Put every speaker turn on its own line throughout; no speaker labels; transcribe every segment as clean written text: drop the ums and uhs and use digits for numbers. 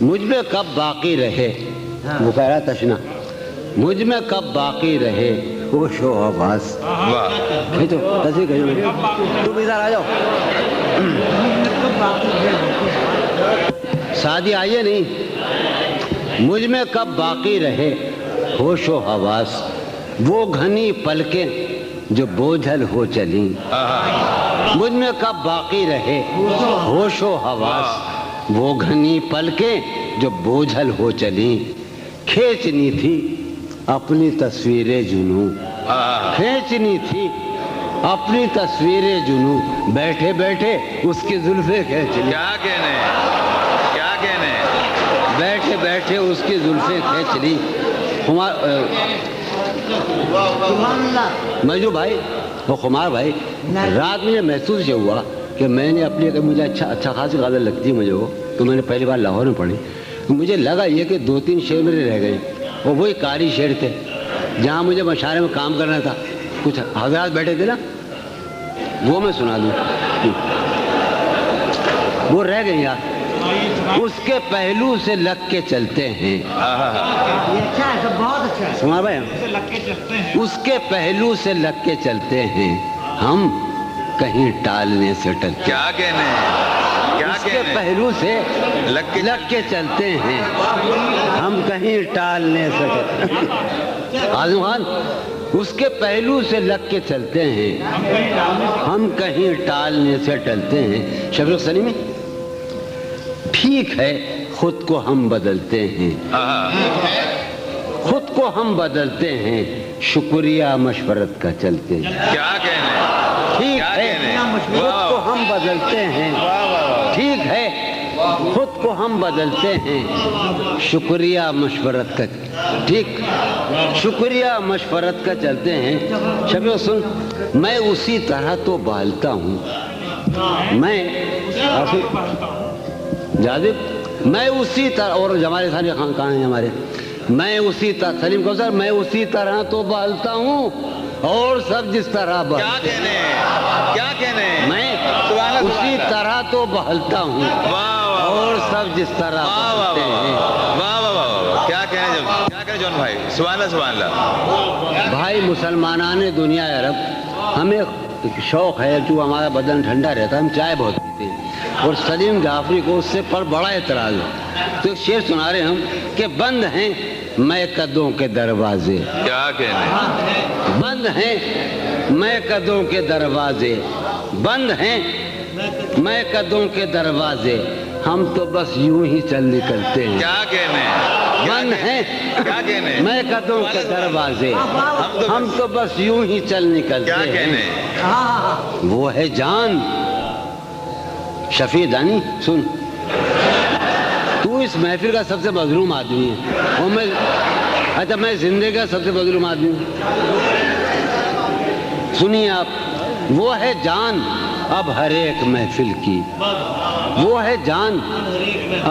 مجھ میں کب باقی رہے، وہ کہہ رہا تشنا، مجھ میں کب باقی رہے ہوش و حواس. تو تصویر کہو، تم ادھر آ جاؤ. شادی آئیے نہیں. مجھ میں کب باقی رہے ہوش و حواس، وہ گھنی پلکیں جو بوجھل ہو چلیں. مجھ میں کب باقی رہے ہوش و حواس، وہ گھنی پلکیں جو بوجھل ہو چلیں. کھینچنی تھی اپنی تصویریں جنوں، کھینچنی تھی اپنی تصویریں جنوں، بیٹھے بیٹھے اس کی زلفیں کھینچ لی.
کیا کہنے، کیا کہنے،
بیٹھے بیٹھے اس کی زلفیں کھینچ لی. مجھو بھائی، وہ خمار بھائی، رات میں محسوس یہ ہوا کہ میں نے اپنی، مجھے اچھا خاصی غزل لگتی ہے مجھے وہ، تو میں نے پہلی بار لاہور میں پڑھی. مجھے لگا یہ کہ 2-3 شعر میرے رہ گئے، اور وہی قاری شعر تھے جہاں مجھے مشاعرے میں کام کرنا تھا. کچھ حضرات بیٹھے تھے نا، وہ میں سنا دوں، وہ رہ گئے یار. اس کے پہلو سے لگ کے چلتے ہیں. سنا بھائی، اس کے پہلو سے لگ کے چلتے ہیں، ہم کہیں ٹالنے سے ٹلتے.
کیا کہنے،
اس کے پہلو سے لگ کے چلتے ہیں، ہم کہیں ٹالنے سے ٹلتے. آزم خان، اس کے پہلو سے لگ کے چلتے ہیں، ہم کہیں ٹالنے سے ٹلتے ہیں. شفیق سلیمی، ٹھیک ہے خود کو ہم بدلتے ہیں، خود کو ہم بدلتے ہیں، شکریہ مشورت کا چلتے ہیں.
کیا کہنے،
ٹھیک ہے خود کو ہم بدلتے ہیں، ٹھیک ہے خود کو ہم بدلتے ہیں، شکریہ مشورت کا، ٹھیک، شکریہ مشورت کا چلتے ہیں. شفیق سن، میں اسی طرح تو بہلتا ہوں، میں جاذب، میں اسی طرح، اور ہمارے سارے کہاں ہیں ہمارے، میں اسی طرح، سلیم کوثر، میں اسی طرح تو بہلتا ہوں اور سب جس طرح
کیا کہنے، کیا کہنے،
میں اسی طرح تو بہلتا ہوں اور سب جس طرح بہلتے ہیں.
واہ واہ واہ، کیا کہنے، کیا کہنے جون بھائی، سبحان اللہ سبحان اللہ.
بھائی مسلمانان دنیا عرب، ہمیں شوق ہے، جو ہمارا بدن ٹھنڈا رہتا ہے، ہم چائے بہت پیتے ہیں، اور سلیم جعفری کو اس سے پر بڑا اعتراض ہے. تو ایک شعر سنا رہے ہم کہ بند ہیں میں قدوں کے دروازے.
کیا کہنے،
بند ہیں میں قدوں کے دروازے، بند ہیں میں قدوں کے دروازے، ہم تو بس یوں ہی چل نکلتے ہیں.
کیا کہنے،
بند ہیں
کیا کہنے،
میں قدوں کے دروازے، ہم تو بس یوں ہی چل نکلتے
کیا کہنے.
ہیں. وہ ہے جان. شفیع دانی سن، تو اس محفل کا سب سے مظلوم آدمی ہے، اور میں، اچھا میں زندگی کا سب سے مظلوم آدمی ہوں. سنیے آپ، وہ ہے جان اب ہر ایک محفل کی، وہ ہے جان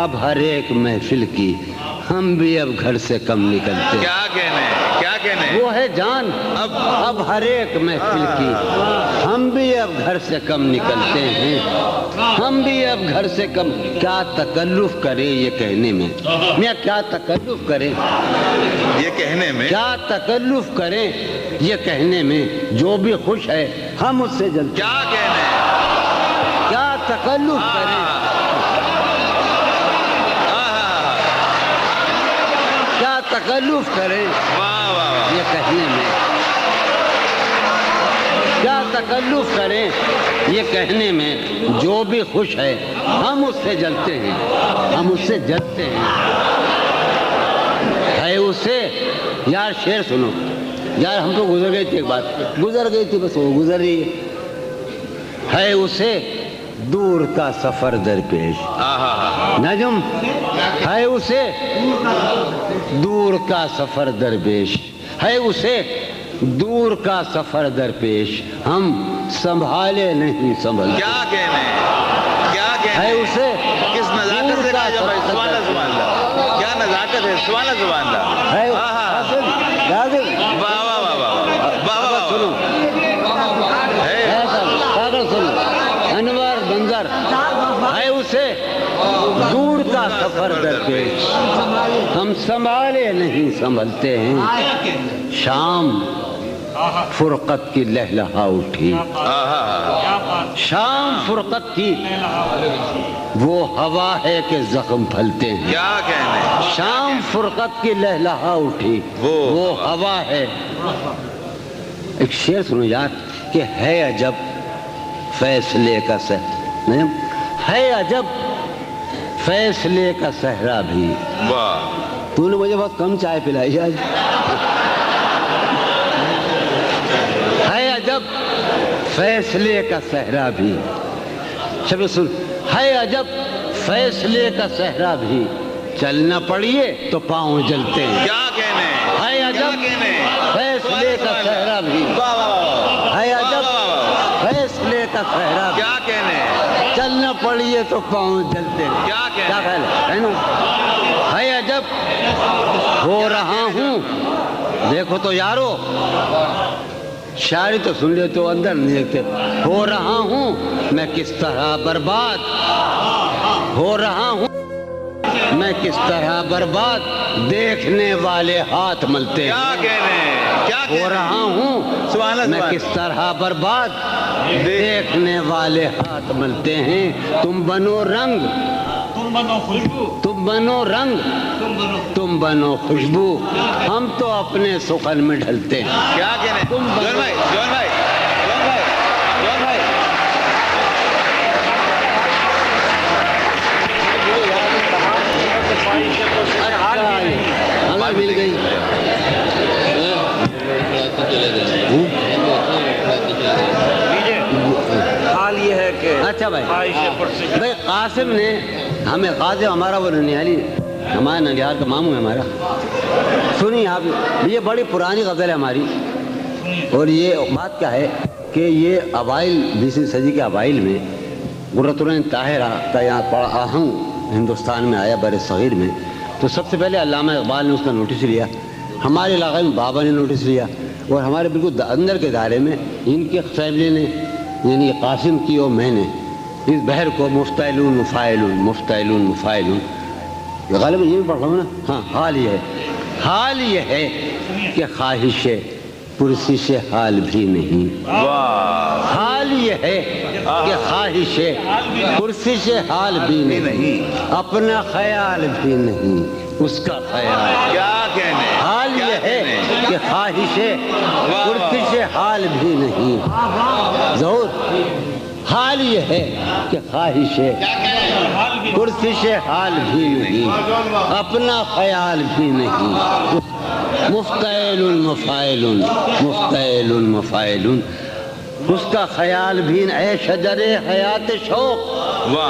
اب ہر ایک محفل کی، ہم بھی اب گھر سے کم نکلتے.
کیا کہنے، کیا کہنے،
وہ ہے جان اب ہر ایک محفل کی، ہم بھی اب گھر سے کم نکلتے ہیں، ہم بھی اب گھر سے کم. کیا تکلف کرے یہ کہنے میں، میاں کیا تکلف کرے
یہ کہنے میں،
کیا تکلف کریں یہ کہنے میں، جو بھی خوش ہے ہم اس سے جلتے.
کیا کہنے،
کیا تکلف کریں، کیا تکلف کریں
واہ واہ،
یہ کہنے میں، کیا تکلف کریں یہ کہنے میں، جو بھی خوش ہے ہم اس سے جلتے ہیں، ہم اس سے جلتے ہیں. ہے اسے یار، شعر سنو یار، ہم تو گزر گئی تھی، ایک بات گزر گئی تھی، بس وہ گزر رہی ہے اسے دور کا سفر درپیش. نجم، ہے اسے دور کا سفر درپیش، ہے اسے دور کا سفر درپیش، ہم سنبھالے نہیں سنبھل.
کیا کہنے، کیا کہنے،
ہے اسے
کس نزاکت سے کہا جا بھائی، سبحان اللہ سبحان اللہ، کیا نزاکت ہے، سبحان اللہ سبحان اللہ.
ہے
واہ واہ واہ واہ واہ واہ،
سنو انور بنظر، ہے اسے دور کا سفر درپیش، ہم سنبھالے نہیں سنبھلتے ہیں، شام فرقت کی لہلہا اٹھی، شام فرقت کی وہ ہوا ہے کہ زخم پھلتے ہیں،
کیا کہنے،
شام فرقت کی لہلہا اٹھی وہ ہوا ہے۔ ایک شعر سنو یار کہ ہے عجب فیصلے کا نہیں ہے عجب فیصلے کا صحرا بھی،
واہ،
تو نے مجھے بہت کم چائے پلائی آج، ہے عجب فیصلے کا صحرا بھی، شب سن، ہے عجب فیصلے کا صحرا بھی، چلنا پڑیے تو پاؤں جلتے ہیں،
کیا کہنے،
ہے عجب فیصلے کا صحرا بھی، ہے عجب فیصلے کا صحرا بھی،
کیا کہنے،
چلنا پڑیے تو پاؤں جلتے ہیں،
کیا کہنے،
کیا خیال ہے نا؟ ہے عجب ہو رہا ہوں، دیکھو تو یارو شاعری تو سن لیتے ہو اندر نہیں دیکھتے، ہو رہا ہوں میں کس طرح برباد، ہو رہا ہوں میں کس طرح برباد، دیکھنے والے ہاتھ ملتے ہیں،
کیا کہنے، کیا
ہو رہا ہوں میں کس طرح برباد، دیکھنے والے ہاتھ ملتے ہیں، تم بنو رنگ،
تم بنو خوشبو،
تم بنو رنگ، تم بنو خوشبو، ہم تو اپنے سخن میں ڈھلتے ہیں،
کیا کہنے،
تم بنو،
جون بھائی، جون بھائی، جون بھائی، جون بھائی،
ہمیں مل گئی،
حال یہ ہے کہ
اچھا بھائی قاسم نے ہمیں، قاسم ہمارا وہ ننیالی، ہمارا ننیال کا ماموں ہے ہمارا، سنیے آپ، یہ بڑی پرانی غزل ہے ہماری، اور یہ بات کیا ہے کہ یہ اوائل 20ویں صدی کے اوائل میں قرۃ العین طاہرہ کا یہاں بڑا آہنگ ہندوستان میں آیا بر صغیر میں، تو سب سے پہلے علامہ اقبال نے اس کا نوٹس لیا، ہمارے علاقے میں بابا نے نوٹس لیا، اور ہمارے بالکل اندر کے دائرے میں ان کی فیملی نے، یعنی قاسم کی اور میں نے اس بحر کو مفتعلون مفاعلون مفتعلون مفاعلون، غالباً یہ بھی پڑھ رہا ہوں نا، ہاں، حال یہ ہے کہ خواہش پرسش حال بھی نہیں، حال یہ ہے کہ خواہش پرسش حال بھی نہیں، اپنا خیال بھی نہیں اس کا خیال،
کیا کہنے،
حال یہ ہے کہ خواہش پرسش حال بھی نہیں، ظہور، حال یہ ہے کہ خواہش پرسش حال بھی نہیں، اپنا خیال بھی نہیں، مفتعل مفاعل مفتعل مفاعل، اس کا خیال بھی، اے شجر حیات شوق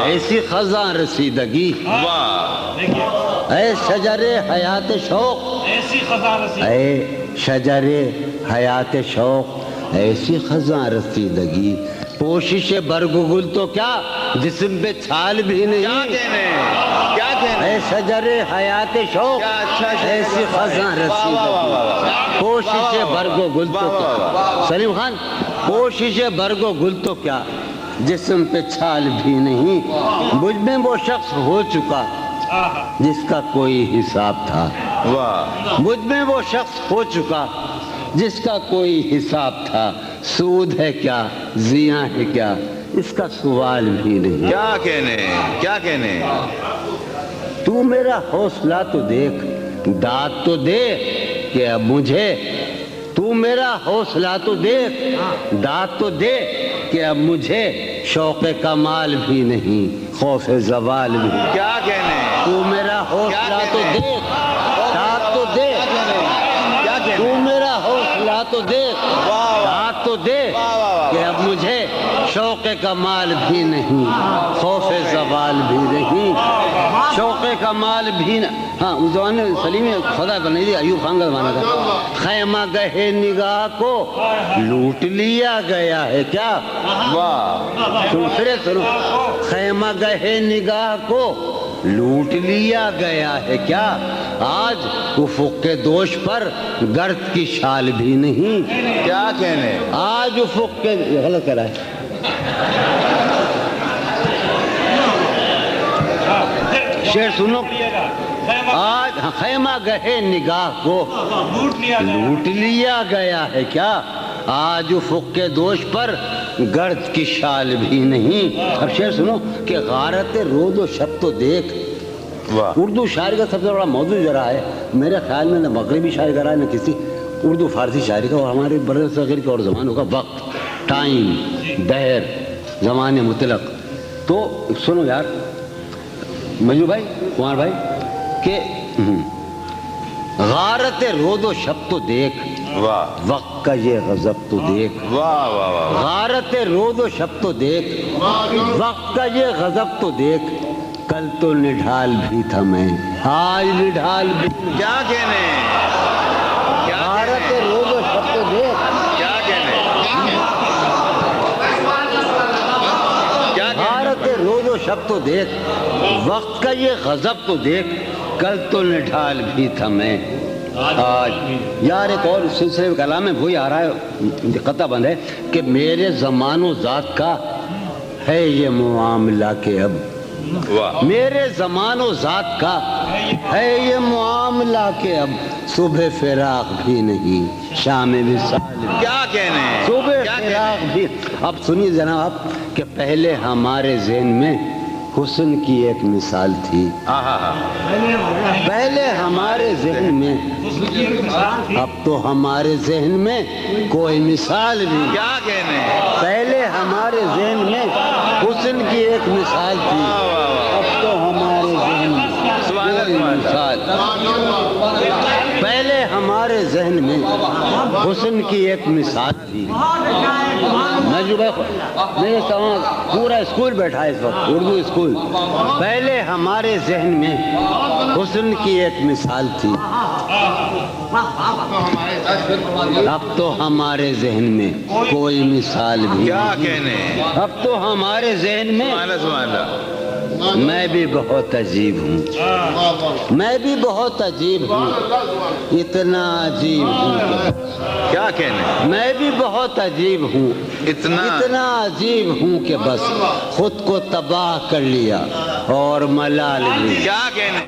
ایسی خزاں رسیدگی، اے شجر حیات شوق
ایسی خزاں رسیدگی،
اے شجر حیات شوق ایسی خزاں رسیدگی، کوشش برگ گل تو کیا جسم پہ چھال بھی نہیں،
کیا کہنے،
اے شجر حیات شوق ایسی خزاں رسیدگی، کوشش برگ و گل تو کیا، سلیم خان، کوشش برگ و گل تو کیا جسم پہ چھال بھی نہیں، مجھ میں وہ شخص ہو چکا جس کا کوئی حساب تھا، مجھ میں وہ شخص ہو چکا جس کا کوئی حساب تھا، سود ہے کیا زیاں ہے کیا اس کا سوال بھی نہیں،
کیا کہنے، کیا کہنے،
تو میرا حوصلہ تو دیکھ، داد تو دے کہ اب مجھے، تو میرا حوصلہ تو دیکھ، داد تو دے کہ اب مجھے شوق کمال بھی نہیں، خوف زوال بھی،
کیا کہنے،
تو میرا حوصلہ تو دیکھ، داد تو دے،
کیا کہنے،
تو میرا حوصلہ تو دیکھ، داد تو دے کہ اب مجھے شوق کمال بھی نہیں، خوف زوال بھی نہیں، شوق کمال بھی ہاں، اس زمانے میں سلیم خدا بنائی تھی، ایوب خان کا زمانہ تھا، خیمہ گہے نگاہ کو لوٹ لیا گیا ہے کیا، سنو، خیمہ گہے نگاہ کو لوٹ لیا گیا ہے کیا، آج افق کے دوش پر گرد کی شال بھی نہیں،
کیا کہنے،
آج افق کے، غلط کرا ہے، شعر سنو، آج خیمہ گہے نگاہ کو لوٹ لیا گیا ہے کیا، آج افق کے دوش پر گرد کی شال بھی نہیں۔ اب شعر سنو کہ غارت رود و شب تو دیکھ، اردو شاعری کا سب سے بڑا موضوع ذرا ہے میرے خیال میں، نہ مغربی شاعری کا رہا ہے نہ کسی اردو فارسی شاعری کا، اور ہمارے بر صغیر کے اور زمانوں کا وقت، ٹائم، دہر، زمان مطلق۔ تو سنو یار مجنو بھائی، کمار بھائی، کہ غارت رود و شب تو دیکھ، وقت کا یہ غضب تو دیکھ، غارت رود و شب تو دیکھ، وقت کا یہ غضب تو دیکھ، کل تو نڈھال بھی تھا میں، آج نڈھال بھی
کیا کہنے،
غارت رود و شب تو دیکھ،
کیا کہنے،
غارت رود و شب تو دیکھ، وقت کا یہ غضب تو دیکھ، کل تو نڈھال بھی تھا میں آج۔ یار ایک اور سلسلے میں کلام ہے وہی آ رہا ہے، قطع بند ہے کہ میرے زمان و ذات کا ہے یہ معاملہ کہ اب، میرے زمان و ذات کا ہے یہ معاملہ کہ اب صبح فراق بھی نہیں، شام وصال بھی،
کیا کہنے،
صبح فراق بھی۔ اب سنیے جناب کہ پہلے ہمارے ذہن میں حسن کی ایک مثال تھی، پہلے ہمارے ذہن میں، اب تو ہمارے ذہن میں کوئی مثال نہیں،
کیا کہنے،
پہلے ہمارے ذہن میں حسن کی ایک مثال تھی، اب تو ہمارے ذہن میں کوئی مثال، پہلے ہمارے ذہن میں حسن کی ایک مثال تھی۔ میرے ساتھ پورا اسکول بیٹھا ہے اس وقت، اردو اسکول، پہلے ہمارے ذہن میں حسن کی ایک مثال تھی، اب تو ہمارے ذہن میں کوئی مثال بھی
کیا
نہیں،
کہنے،
اب تو ہمارے ذہن میں
سبحان اللہ،
میں بھی بہت عجیب ہوں، میں بھی بہت عجیب ہوں، اتنا عجیب ہوں کہ
کیا کہنے،
میں بھی بہت عجیب ہوں، اتنا عجیب ہوں کہ بس خود کو تباہ کر لیا اور ملال بھی۔
کیا کہنے۔